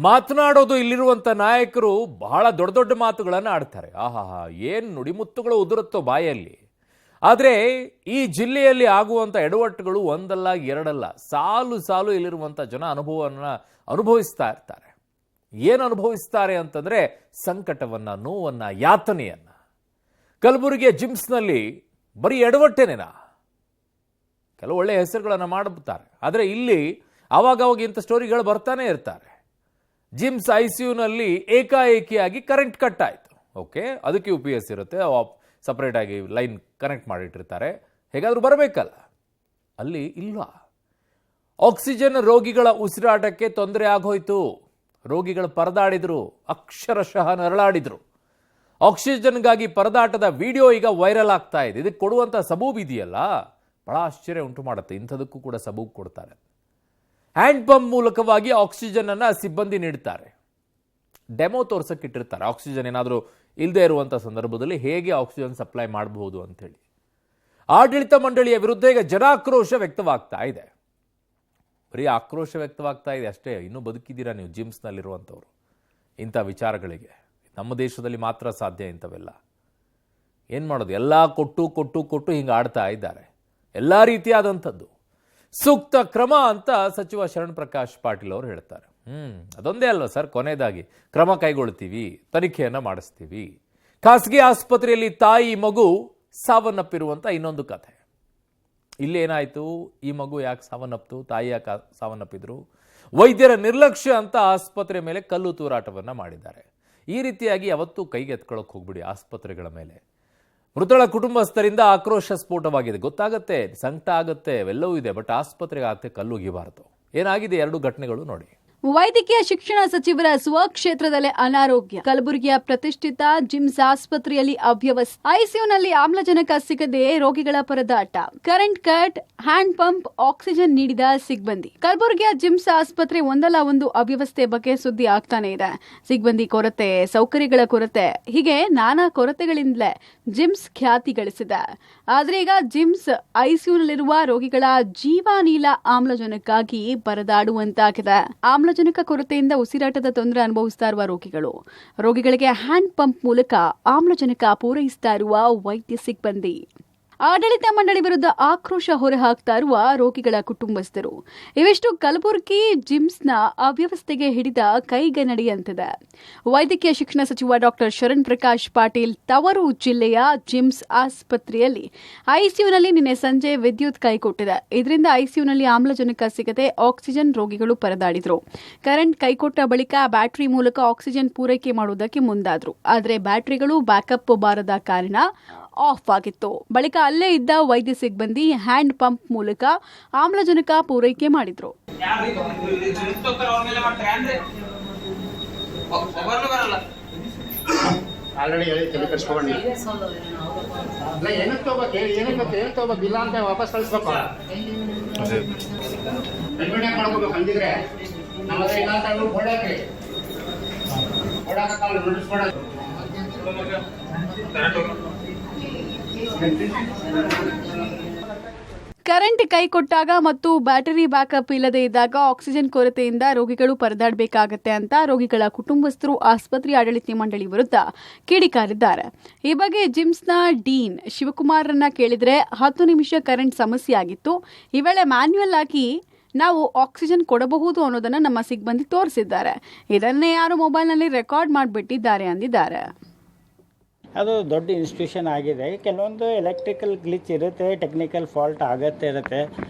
ಮಾತನಾಡೋದು ಇಲ್ಲಿರುವಂತ ನಾಯಕರು ಬಹಳ ದೊಡ್ಡ ದೊಡ್ಡ ಮಾತುಗಳನ್ನು ಆಡ್ತಾರೆ. ಆಹಾಹಾ, ಏನ್ ನುಡಿಮುತ್ತುಗಳು ಉದುರುತ್ತೋ ಬಾಯಲ್ಲಿ. ಆದರೆ ಈ ಜಿಲ್ಲೆಯಲ್ಲಿ ಆಗುವಂತ ಎಡವಟ್ಟುಗಳು ಒಂದಲ್ಲ ಎರಡಲ್ಲ, ಸಾಲು ಸಾಲು ಇಲ್ಲಿರುವಂತ ಜನ ಅನುಭವಿಸ್ತಾ ಇರ್ತಾರೆ. ಏನು ಅನುಭವಿಸ್ತಾರೆ ಅಂತಂದ್ರೆ ಸಂಕಟವನ್ನ, ನೋವನ್ನ, ಯಾತನೆಯನ್ನ. ಕಲಬುರಗಿಯ ಜಿಮ್ಸ್ನಲ್ಲಿ ಬರೀ ಎಡವಟ್ಟೇನೇನಾ? ಕೆಲವು ಒಳ್ಳೆ ಹೆಸರುಗಳನ್ನು ಮಾಡುತ್ತಾರೆ, ಆದರೆ ಇಲ್ಲಿ ಅವಾಗವಾಗ ಇಂಥ ಸ್ಟೋರಿಗಳು ಬರ್ತಾನೆ ಇರ್ತಾರೆ. ಜಿಮ್ಸ್ ICUನಲ್ಲಿ ಏಕಾಏಕಿಯಾಗಿ ಕರೆಂಟ್ ಕಟ್ ಆಯಿತು. ಓಕೆ, ಅದಕ್ಕೆ UPS ಇರುತ್ತೆ, ಸಪ್ರೇಟ್ ಆಗಿ ಲೈನ್ ಕನೆಕ್ಟ್ ಮಾಡಿಟ್ಟಿರ್ತಾರೆ, ಹೇಗಾದರೂ ಬರಬೇಕಲ್ಲ. ಅಲ್ಲಿ ಇಲ್ಲ, ಆಕ್ಸಿಜನ್ ರೋಗಿಗಳ ಉಸಿರಾಟಕ್ಕೆ ತೊಂದರೆ ಆಗೋಯ್ತು. ರೋಗಿಗಳು ಪರದಾಡಿದ್ರು, ಅಕ್ಷರಶಃ ನರಳಾಡಿದ್ರು. ಆಕ್ಸಿಜನ್ಗಾಗಿ ಪರದಾಟದ ವಿಡಿಯೋ ಈಗ ವೈರಲ್ ಆಗ್ತಾ ಇದೆ. ಇದಕ್ಕೆ ಕೊಡುವಂಥ ಸಬೂಬ್ ಇದೆಯಲ್ಲ, ಬಹಳ ಆಶ್ಚರ್ಯ ಉಂಟು ಮಾಡುತ್ತೆ. ಇಂಥದಕ್ಕೂ ಕೂಡ ಸಬೂಬ್ ಕೊಡ್ತಾರೆ. ಹ್ಯಾಂಡ್ ಪಂಪ್ ಮೂಲಕವಾಗಿ ಆಕ್ಸಿಜನ್ ಅನ್ನ ಸಿಬ್ಬಂದಿ ನೀಡ್ತಾರೆ. ಡೆಮೋ ತೋರ್ಸಕ್ಕಿಟ್ಟಿರ್ತಾರೆ. ಆಕ್ಸಿಜನ್ ಏನಾದರೂ ಇಲ್ಲದೆ ಇರುವಂಥ ಸಂದರ್ಭದಲ್ಲಿ ಹೇಗೆ ಆಕ್ಸಿಜನ್ ಸಪ್ಲೈ ಮಾಡಬಹುದು ಅಂತೇಳಿ. ಆಡಳಿತ ಮಂಡಳಿಯ ವಿರುದ್ಧ ಈಗ ಜನಾಕ್ರೋಶ ವ್ಯಕ್ತವಾಗ್ತಾ ಇದೆ. ಬರೀ ಆಕ್ರೋಶ ವ್ಯಕ್ತವಾಗ್ತಾ ಇದೆ ಅಷ್ಟೇ. ಇನ್ನೂ ಬದುಕಿದ್ದೀರಾ ನೀವು ಜಿಮ್ಸ್ನಲ್ಲಿರುವಂಥವ್ರು? ಇಂಥ ವಿಚಾರಗಳಿಗೆ ನಮ್ಮ ದೇಶದಲ್ಲಿ ಮಾತ್ರ ಸಾಧ್ಯ ಇಂಥವೆಲ್ಲ. ಏನು ಮಾಡೋದು? ಎಲ್ಲ ಕೊಟ್ಟು ಕೊಟ್ಟು ಕೊಟ್ಟು ಹಿಂಗೆ ಆಡ್ತಾ ಇದ್ದಾರೆ. ಎಲ್ಲ ರೀತಿಯಾದಂಥದ್ದು ಸೂಕ್ತ ಕ್ರಮ ಅಂತ ಸಚಿವ ಶರಣ್ ಪ್ರಕಾಶ್ ಪಾಟೀಲ್ ಅವರು ಹೇಳ್ತಾರೆ. ಅದೊಂದೇ ಅಲ್ವಾ ಸರ್, ಕೊನೆಯದಾಗಿ ಕ್ರಮ ಕೈಗೊಳ್ತೀವಿ, ತನಿಖೆಯನ್ನು ಮಾಡಿಸ್ತೀವಿ. ಖಾಸಗಿ ಆಸ್ಪತ್ರೆಯಲ್ಲಿ ತಾಯಿ ಮಗು ಸಾವನ್ನಪ್ಪಿರುವಂಥ ಇನ್ನೊಂದು ಕಥೆ. ಇಲ್ಲೇನಾಯಿತು? ಈ ಮಗು ಯಾಕೆ ಸಾವನ್ನಪ್ತು? ತಾಯಿ ಯಾಕೆ ಸಾವನ್ನಪ್ಪಿದ್ರು? ವೈದ್ಯರ ನಿರ್ಲಕ್ಷ್ಯ ಅಂತ ಆಸ್ಪತ್ರೆ ಮೇಲೆ ಕಲ್ಲು ತೂರಾಟವನ್ನು ಮಾಡಿದ್ದಾರೆ. ಈ ರೀತಿಯಾಗಿ ಯಾವತ್ತೂ ಕೈಗೆ ಎತ್ಕೊಳ್ಳೋಕೆ ಹೋಗ್ಬಿಡಿ ಆಸ್ಪತ್ರೆಗಳ ಮೇಲೆ. ಮೃತಳ ಕುಟುಂಬಸ್ಥರಿಂದ ಆಕ್ರೋಶ ಸ್ಫೋಟವಾಗಿದೆ. ಗೊತ್ತಾಗತ್ತೆ, ಸಂಕಟ ಆಗುತ್ತೆ, ಅವೆಲ್ಲವೂ ಇದೆ, ಬಟ್ ಆಸ್ಪತ್ರೆಗೆ ಆಗತ್ತೆ ಕಲ್ಲು ಉಗಿಬಾರದು. ಏನಾಗಿದೆ ಎರಡು ಘಟನೆಗಳು ನೋಡಿ. ವೈದ್ಯಕೀಯ ಶಿಕ್ಷಣ ಸಚಿವರ ಸ್ವಕ್ಷೇತ್ರದಲ್ಲೇ ಅನಾರೋಗ್ಯ. ಕಲಬುರಗಿಯ ಪ್ರತಿಷ್ಠಿತ ಜಿಮ್ಸ್ ಆಸ್ಪತ್ರೆಯಲ್ಲಿ ಅವ್ಯವಸ್ಥೆ. ICUನಲ್ಲಿ ಆಮ್ಲಜನಕ ಸಿಗದೆ ರೋಗಿಗಳ ಪರದಾಟ. Current cut, hand pump, oxygen ನೀಡಿದ ಸಿಬ್ಬಂದಿ. ಕಲಬುರಗಿಯ ಜಿಮ್ಸ್ ಆಸ್ಪತ್ರೆ ಒಂದಲ್ಲ ಒಂದು ಅವ್ಯವಸ್ಥೆ ಬಗ್ಗೆ ಸುದ್ದಿ ಆಗ್ತಾನೆ ಇದೆ. ಸಿಬ್ಬಂದಿ ಕೊರತೆ, ಸೌಕರ್ಯಗಳ ಕೊರತೆ, ಹೀಗೆ ನಾನಾ ಕೊರತೆಗಳಿಂದಲೇ ಜಿಮ್ಸ್ ಖ್ಯಾತಿ ಗಳಿಸಿದೆ. ಆದ್ರೆ ಈಗ ಜಿಮ್ಸ್ ICUನಲ್ಲಿರುವ ರೋಗಿಗಳ ಜೀವಾನೀಲ ಆಮ್ಲಜನಕ್ಕಾಗಿ ಪರದಾಡುವಂತಾಗಿದೆ. ಆಮ್ಲಜನಕ ಕೊರತೆಯಿಂದ ಉಸಿರಾಟದ ತೊಂದರೆ ಅನುಭವಿಸ್ತಾ ಇರುವ ರೋಗಿಗಳಿಗೆ ಹ್ಯಾಂಡ್ ಪಂಪ್ ಮೂಲಕ ಆಮ್ಲಜನಕ ಪೂರೈಸ್ತಾ ಇರುವ ವೈದ್ಯ ಸಿಬ್ಬಂದಿ. ಆಡಳಿತ ಮಂಡಳಿ ವಿರುದ್ಧ ಆಕ್ರೋಶ ಹೊರಹಾಕ್ತಾ ಇರುವ ರೋಗಿಗಳ ಕುಟುಂಬಸ್ಥರು. ಇವೆಷ್ಟು ಕಲಬುರಗಿ ಜಿಮ್ಸ್ನ ಅವ್ಯವಸ್ಥೆಗೆ ಹಿಡಿದ ಕೈಗನ್ನಡಿಯಂತಿದೆ. ವೈದ್ಯಕೀಯ ಶಿಕ್ಷಣ ಸಚಿವ ಡಾಕ್ಟರ್ ಶರಣ್ ಪ್ರಕಾಶ್ ಪಾಟೀಲ್ ತವರು ಜಿಲ್ಲೆಯ ಜಿಮ್ಸ್ ಆಸ್ಪತ್ರೆಯಲ್ಲಿ ICUನಲ್ಲಿ ನಿನ್ನೆ ಸಂಜೆ ವಿದ್ಯುತ್ ಕೈಕೊಟ್ಟಿದೆ. ಇದರಿಂದ ICUನಲ್ಲಿ ಆಮ್ಲಜನಕ ಸಿಗದೆ ಆಕ್ಸಿಜನ್ ರೋಗಿಗಳು ಪರದಾಡಿದ್ರು. ಕರೆಂಟ್ ಕೈಕೊಟ್ಟ ಬಳಿಕ ಬ್ಯಾಟರಿ ಮೂಲಕ ಆಕ್ಸಿಜನ್ ಪೂರೈಕೆ ಮಾಡುವುದಕ್ಕೆ ಮುಂದಾದ್ರು. ಆದರೆ ಬ್ಯಾಟರಿಗಳು ಬ್ಯಾಕಪ್ ಬಾರದ ಕಾರಣ ಆಫ್ ಆಗಿತ್ತು. ಬಳಿಕ ಅಲ್ಲೇ ಇದ್ದ ವೈದ್ಯ ಸಿಬ್ಬಂದಿ ಹ್ಯಾಂಡ್ ಪಂಪ್ ಮೂಲಕ ಆಮ್ಲಜನಕ ಪೂರೈಕೆ ಮಾಡಿದ್ರು. ಕರೆಂಟ್ ಕೈ ಕೊಟ್ಟಾಗ ಮತ್ತು ಬ್ಯಾಟರಿ ಬ್ಯಾಕಪ್ ಇಲ್ಲದೆ ಇದ್ದಾಗ ಆಕ್ಸಿಜನ್ ಕೊರತೆಯಿಂದ ರೋಗಿಗಳು ಪರದಾಡಬೇಕಾಗತ್ತೆ ಅಂತ ರೋಗಿಗಳ ಕುಟುಂಬಸ್ಥರು ಆಸ್ಪತ್ರೆ ಆಡಳಿತ ಮಂಡಳಿ ವಿರುದ್ಧ ಕಿಡಿಕಾರಿದ್ದಾರೆ. ಈ ಬಗ್ಗೆ ಜಿಮ್ಸ್ನ ಡೀನ್ ಶಿವಕುಮಾರ್ರನ್ನ ಕೇಳಿದ್ರೆ 10 ನಿಮಿಷ ಕರೆಂಟ್ ಸಮಸ್ಯೆ ಆಗಿತ್ತು. ಈ ವೇಳೆ ಮ್ಯಾನ್ಯುಯಲ್ ಆಗಿ ನಾವು ಆಕ್ಸಿಜನ್ ಕೊಡಬಹುದು ಅನ್ನೋದನ್ನ ನಮ್ಮ ಸಿಬ್ಬಂದಿ ತೋರಿಸಿದ್ದಾರೆ. ಇದನ್ನೇ ಯಾರು ಮೊಬೈಲ್ನಲ್ಲಿ ರೆಕಾರ್ಡ್ ಮಾಡಿಬಿಟ್ಟಿದ್ದಾರೆ ಅಂದಿದ್ದಾರೆ. ಅದು ದೊಡ್ಡ ಇನ್ಸ್ಟಿಟ್ಯೂಷನ್ ಆಗಿದೆ. ಕೆಲವೊಂದು ಎಲೆಕ್ಟ್ರಿಕಲ್ ಗ್ಲಿಚ್ ಇರುತ್ತೆ, ಟೆಕ್ನಿಕಲ್ ಫಾಲ್ಟ್ ಇರುತ್ತೆ.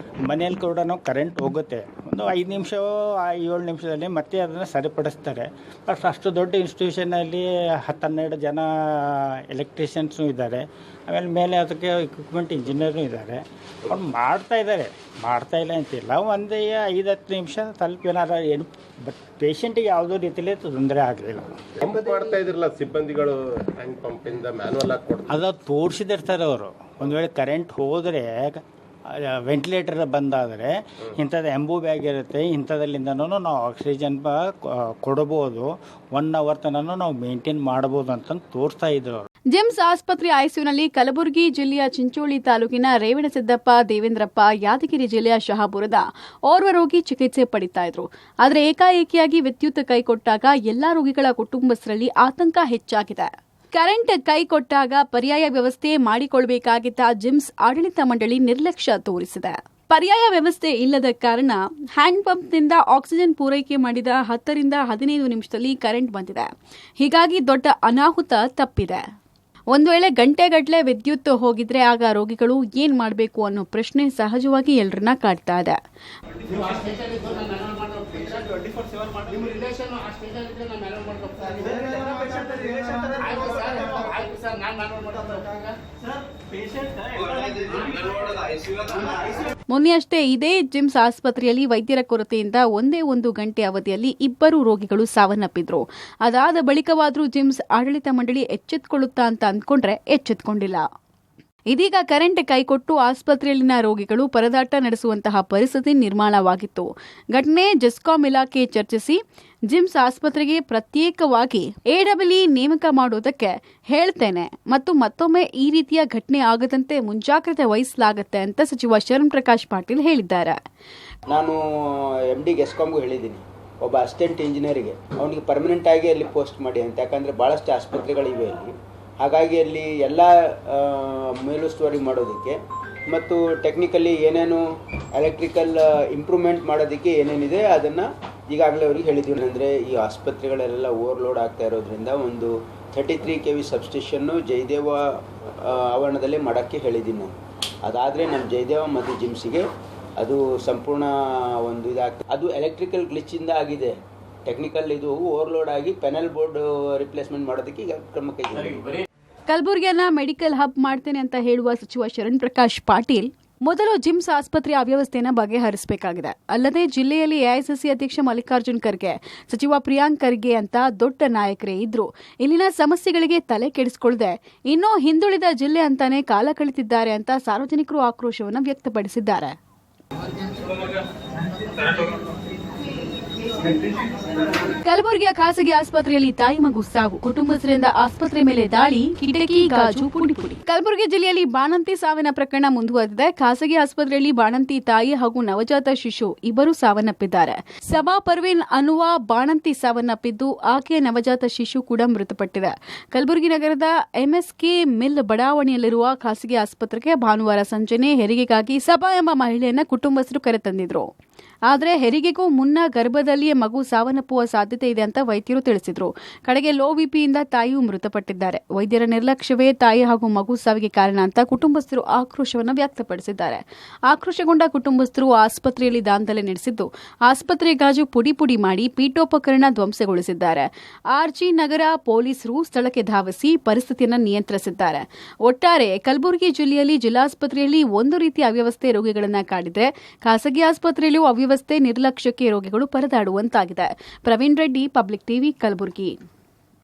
ಮನೆಯಲ್ಲಿ ಕೂಡ ಕರೆಂಟ್ ಹೋಗುತ್ತೆ, ಒಂದು 5 ನಿಮಿಷ 7 ನಿಮಿಷದಲ್ಲಿ ಮತ್ತೆ ಅದನ್ನು ಸರಿಪಡಿಸ್ತಾರೆ. ಬಟ್ ಅಷ್ಟು ದೊಡ್ಡ ಇನ್ಸ್ಟಿಟ್ಯೂಷನಲ್ಲಿ 10-12 ಜನ ಎಲೆಕ್ಟ್ರಿಷಿಯನ್ಸು ಇದ್ದಾರೆ. ಮೇಲೆ ಅದಕ್ಕೆ ಇಕ್ವಿಪ್ಮೆಂಟ್ ಇಂಜಿನಿಯರು ಇದ್ದಾರೆ. ಅವ್ರು ಮಾಡ್ತಾ ಇಲ್ಲ ಅಂತಿಲ್ಲ. ಒಂದು 5-10 ನಿಮಿಷ ಸ್ವಲ್ಪ ಏನಾರು ಏನು, ಬಟ್ ಪೇಷಂಟಿಗೆ ಯಾವುದೋ ರೀತಿಯಲ್ಲಿ ತೊಂದರೆ ಆಗಲಿಲ್ಲ. ಮಾಡ್ತಾ ಇದ್ರಲ್ಲ ಸಿಬ್ಬಂದಿಗಳು ಹ್ಯಾಂಡ್ ಪಂಪಿಂದ ಮ್ಯಾನುವಲ್ ಆಗಿ ಅದು ತೋರಿಸಿದಿರ್ತಾರೆ ಅವರು. ಒಂದು ವೇಳೆ ಕರೆಂಟ್ ಹೋದರೆ ವೆಂಟಿಲೇಟರ್ ಬಂದಾದರೆ ಇಂಥದ್ದು ಎಂಬು ಬ್ಯಾಗ್ ಇರುತ್ತೆ, ಇಂಥದ್ರಲ್ಲಿಂದನೂ ನಾವು ಆಕ್ಸಿಜನ್ ಕೊಡ್ಬೋದು, 1 ಅವರ್ ತನಕ ನಾವು ಮೇಂಟೈನ್ ಮಾಡ್ಬೋದು ಅಂತಂದು ತೋರಿಸ್ತಾ ಇದ್ರು ಅವರು. ಜಿಮ್ಸ್ ಆಸ್ಪತ್ರೆ ಐಸಿಯುನಲ್ಲಿ ಕಲಬುರಗಿ ಜಿಲ್ಲೆಯ ಚಿಂಚೋಳಿ ತಾಲೂಕಿನ ರೇವಣಸಿದ್ದಪ್ಪ, ದೇವೇಂದ್ರಪ್ಪ, ಯಾದಗಿರಿ ಜಿಲ್ಲೆಯ ಶಹಾಪುರದ ಓರ್ವ ರೋಗಿ ಚಿಕಿತ್ಸೆ ಪಡಿತಾ ಇದ್ರು. ಆದರೆ ಏಕಾಏಕಿಯಾಗಿ ವಿದ್ಯುತ್ ಕೈಕೊಟ್ಟಾಗ ಎಲ್ಲಾ ರೋಗಿಗಳ ಕುಟುಂಬಸ್ಥರಲ್ಲಿ ಆತಂಕ ಹೆಚ್ಚಾಗಿದೆ. ಕರೆಂಟ್ ಕೈಕೊಟ್ಟಾಗ ಪರ್ಯಾಯ ವ್ಯವಸ್ಥೆ ಮಾಡಿಕೊಳ್ಳಬೇಕಾಗಿದ್ದ ಜಿಮ್ಸ್ ಆಡಳಿತ ಮಂಡಳಿ ನಿರ್ಲಕ್ಷ್ಯ ತೋರಿಸಿದೆ. ಪರ್ಯಾಯ ವ್ಯವಸ್ಥೆ ಇಲ್ಲದ ಕಾರಣ ಹ್ಯಾಂಡ್ ಪಂಪ್ನಿಂದ ಆಕ್ಸಿಜನ್ ಪೂರೈಕೆ ಮಾಡಿದ 10 ರಿಂದ 15 ನಿಮಿಷದಲ್ಲಿ ಕರೆಂಟ್ ಬಂದಿದೆ. ಹೀಗಾಗಿ ದೊಡ್ಡ ಅನಾಹುತ ತಪ್ಪಿದೆ. ಒಂದು ವೇಳೆ ಗಂಟೆಗಟ್ಟಲೆ ವಿದ್ಯುತ್ ಹೋಗಿದ್ರೆ ಆಗ ರೋಗಿಗಳು ಏನ್ ಮಾಡಬೇಕು ಅನ್ನೋ ಪ್ರಶ್ನೆ ಸಹಜವಾಗಿ ಎಲ್ಲರನ್ನ ಕಾಡ್ತಾ ಇದೆ. ಮೊನ್ನೆಯಷ್ಟೇ ಇದೇ ಜಿಮ್ಸ್ ಆಸ್ಪತ್ರೆಯಲ್ಲಿ ವೈದ್ಯರ ಕೊರತೆಯಿಂದ ಒಂದೇ 1 ಗಂಟೆ ಅವಧಿಯಲ್ಲಿ 2 ರೋಗಿಗಳು ಸಾವನ್ನಪ್ಪಿದ್ರು. ಅದಾದ ಬಳಿಕವಾದರೂ ಜಿಮ್ಸ್ ಆಡಳಿತ ಮಂಡಳಿ ಎಚ್ಚೆತ್ತುಕೊಳ್ಳುತ್ತಾ ಅಂತ ಅಂದ್ಕೊಂಡ್ರೆ ಎಚ್ಚೆತ್ತುಕೊಂಡಿಲ್ಲ. ಇದೀಗ ಕರೆಂಟ್ ಕೈಕೊಟ್ಟು ಆಸ್ಪತ್ರೆಯಲ್ಲಿನ ರೋಗಿಗಳು ಪರದಾಟ ನಡೆಸುವಂತಹ ಪರಿಸ್ಥಿತಿ ನಿರ್ಮಾಣವಾಗಿತ್ತು. ಘಟನೆ ಜೆಸ್ಕಾಂ ಇಲಾಖೆ ಚರ್ಚಿಸಿ ಜಿಮ್ಸ್ ಆಸ್ಪತ್ರೆಗೆ ಪ್ರತ್ಯೇಕವಾಗಿ ಎಡಬ್ಲ್ಯೂ ನೇಮಕ ಮಾಡೋದಕ್ಕೆ ಹೇಳ್ತೇನೆ ಮತ್ತು ಮತ್ತೊಮ್ಮೆ ಈ ರೀತಿಯ ಘಟನೆ ಆಗದಂತೆ ಮುಂಜಾಗ್ರತೆ ವಹಿಸಲಾಗುತ್ತೆ ಅಂತ ಸಚಿವ ಶರಣ್ ಪ್ರಕಾಶ್ ಪಾಟೀಲ್ ಹೇಳಿದ್ದಾರೆ. ನಾನು MD ಗೆಸ್ಕಾಂಗೂ ಹೇಳಿದ್ದೀನಿ, ಒಬ್ಬ ಅಸಿಸ್ಟೆಂಟ್ ಇಂಜಿನಿಯರಿಗೆ ಅವನಿಗೆ ಪರ್ಮನೆಂಟ್ ಆಗಿ ಅಲ್ಲಿ ಪೋಸ್ಟ್ ಮಾಡಿ ಅಂತ. ಯಾಕಂದರೆ ಭಾಳಷ್ಟು ಆಸ್ಪತ್ರೆಗಳಿವೆ ಅಲ್ಲಿ. ಹಾಗಾಗಿ ಅಲ್ಲಿ ಎಲ್ಲ ಮೇಲುಸ್ತುವಾರಿ ಮಾಡೋದಕ್ಕೆ ಮತ್ತು ಟೆಕ್ನಿಕಲಿ ಏನೇನು ಎಲೆಕ್ಟ್ರಿಕಲ್ ಇಂಪ್ರೂವ್ಮೆಂಟ್ ಮಾಡೋದಕ್ಕೆ ಏನೇನಿದೆ ಅದನ್ನು ಈಗಾಗಲೇ ಅವ್ರಿಗೆ ಹೇಳಿದ್ದೀವಿ. ಅಂದರೆ ಈ ಆಸ್ಪತ್ರೆಗಳೆಲ್ಲ ಓವರ್ಲೋಡ್ ಆಗ್ತಾ ಇರೋದ್ರಿಂದ ಒಂದು 33 kV ಸಬ್ಸ್ಟೇಷನ್ನು ಜಯದೇವ ಆವರಣದಲ್ಲೇ ಮಾಡೋಕ್ಕೆ ಹೇಳಿದ್ದೀನಿ ನಾನು. ಅದಾದರೆ ನಮ್ಮ ಜಯದೇವ ಮತ್ತು ಜಿಮ್ಸಿಗೆ ಅದು ಸಂಪೂರ್ಣ ಒಂದು ಇದಾಗ್ತದೆ. ಅದು ಎಲೆಕ್ಟ್ರಿಕಲ್ ಗ್ಲಿಚ್ಚಿಂದ ಆಗಿದೆ. ಟೆಕ್ನಿಕಲ್ ಇದು ಓವರ್ಲೋಡ್ ಆಗಿ ಪೆನಲ್ ಬೋರ್ಡ್ ರಿಪ್ಲೇಸ್ಮೆಂಟ್ ಮಾಡೋದಕ್ಕೆ ಈಗ ಕ್ರಮ ಕೈಗೊಂಡಿದೆ. ಕಲಬುರಗಿಯನ್ನ ಮೆಡಿಕಲ್ ಹಬ್ ಮಾಡ್ತೇನೆ ಅಂತ ಹೇಳುವ ಸಚಿವ ಶರಣ್ ಪ್ರಕಾಶ್ ಪಾಟೀಲ್ ಮೊದಲು ಜಿಮ್ಸ್ ಆಸ್ಪತ್ರೆಯ ಅವ್ಯವಸ್ಥೆಯನ್ನು ಬಗೆಹರಿಸಬೇಕಾಗಿದೆ. ಅಲ್ಲದೆ ಜಿಲ್ಲೆಯಲ್ಲಿ ಎಐಸಿಸಿ ಅಧ್ಯಕ್ಷ ಮಲ್ಲಿಕಾರ್ಜುನ್ ಖರ್ಗೆ, ಸಚಿವ ಪ್ರಿಯಾಂಕ್ ಖರ್ಗೆ ಅಂತ ದೊಡ್ಡ ನಾಯಕರೇ ಇದ್ರು. ಇಲ್ಲಿನ ಸಮಸ್ಯೆಗಳಿಗೆ ತಲೆ ಕೆಡಿಸಿಕೊಳ್ಳದೆ ಇನ್ನೂ ಹಿಂದುಳಿದ ಜಿಲ್ಲೆ ಅಂತಾನೆ ಕಾಲ ಕಳೆದಿದ್ದಾರೆ ಅಂತ ಸಾರ್ವಜನಿಕರು ಆಕ್ರೋಶವನ್ನು ವ್ಯಕ್ತಪಡಿಸಿದ್ದಾರೆ. ಕಲಬುರಗಿಯ ಖಾಸಗಿ ಆಸ್ಪತ್ರೆಯಲ್ಲಿ ತಾಯಿ ಮಗು ಸಾವು, ಕುಟುಂಬಸ್ಥರಿಂದ ಆಸ್ಪತ್ರೆ ಮೇಲೆ ದಾಳಿ, ಕಿಟಕಿ ಗಾಜು ಪುಡಿ. ಕಲಬುರಗಿ ಜಿಲ್ಲೆಯಲ್ಲಿ ಬಾಣಂತಿ ಸಾವಿನ ಪ್ರಕರಣ ಮುಂದುವರೆದಿದೆ. ಖಾಸಗಿ ಆಸ್ಪತ್ರೆಯಲ್ಲಿ ಬಾಣಂತಿ ತಾಯಿ ಹಾಗೂ ನವಜಾತ ಶಿಶು ಇಬ್ಬರು ಸಾವನ್ನಪ್ಪಿದ್ದಾರೆ. ಸಬಾ ಪರ್ವೀನ್ ಅನ್ನುವ ಬಾಣಂತಿ ಸಾವನ್ನಪ್ಪಿದ್ದು, ಆಕೆಯ ನವಜಾತ ಶಿಶು ಕೂಡ ಮೃತಪಟ್ಟಿದೆ. ಕಲಬುರಗಿ ನಗರದ MSK ಮಿಲ್ ಬಡಾವಣೆಯಲ್ಲಿರುವ ಖಾಸಗಿ ಆಸ್ಪತ್ರೆಗೆ ಭಾನುವಾರ ಸಂಜೆನೆ ಹೆರಿಗೆಗಾಗಿ ಸಬಾ ಎಂಬ ಮಹಿಳೆಯನ್ನ ಕುಟುಂಬಸ್ಥರು ಕರೆತಂದಿದ್ರು. ಆದರೆ ಹೆರಿಗೆಗೂ ಮುನ್ನ ಗರ್ಭದಲ್ಲಿಯೇ ಮಗು ಸಾವನ್ನಪ್ಪುವ ಸಾಧ್ಯತೆ ಇದೆ ಅಂತ ವೈದ್ಯರು ತಿಳಿಸಿದ್ರು. ಕಡೆಗೆ ಲೋ ಬಿಪಿಯಿಂದ ತಾಯಿಯು ಮೃತಪಟ್ಟಿದ್ದಾರೆ. ವೈದ್ಯರ ನಿರ್ಲಕ್ಷ್ಯವೇ ತಾಯಿ ಹಾಗೂ ಮಗು ಸಾವಿಗೆ ಕಾರಣ ಅಂತ ಕುಟುಂಬಸ್ಥರು ಆಕ್ರೋಶವನ್ನು ವ್ಯಕ್ತಪಡಿಸಿದ್ದಾರೆ. ಆಕ್ರೋಶಗೊಂಡ ಕುಟುಂಬಸ್ಥರು ಆಸ್ಪತ್ರೆಯಲ್ಲಿ ದಾಂಧಲೆ ನಡೆಸಿದ್ದು, ಆಸ್ಪತ್ರೆ ಗಾಜು ಪುಡಿ ಮಾಡಿ ಪೀಠೋಪಕರಣ ಧ್ವಂಸಗೊಳಿಸಿದ್ದಾರೆ. RG ನಗರ ಪೊಲೀಸರು ಸ್ಥಳಕ್ಕೆ ಧಾವಿಸಿ ಪರಿಸ್ಥಿತಿಯನ್ನು ನಿಯಂತ್ರಿಸಿದ್ದಾರೆ. ಒಟ್ಟಾರೆ ಕಲಬುರಗಿ ಜಿಲ್ಲೆಯಲ್ಲಿ ಜಿಲ್ಲಾಸ್ಪತ್ರೆಯಲ್ಲಿ ಒಂದು ರೀತಿಯ ಅವ್ಯವಸ್ಥೆ ರೋಗಿಗಳನ್ನ ಕಾಡಿದ್ರೆ, ಖಾಸಗಿ ಆಸ್ಪತ್ರೆಯಲ್ಲೂ ಅವ್ಯವಸ್ಥೆ ನಿರ್ಲಕ್ಷ್ಯಕ್ಕೆ ರೋಗಿಗಳು ಪರದಾಡುವಂತಾಗಿದೆ. Praveen Reddy, public TV, Kalaburagi.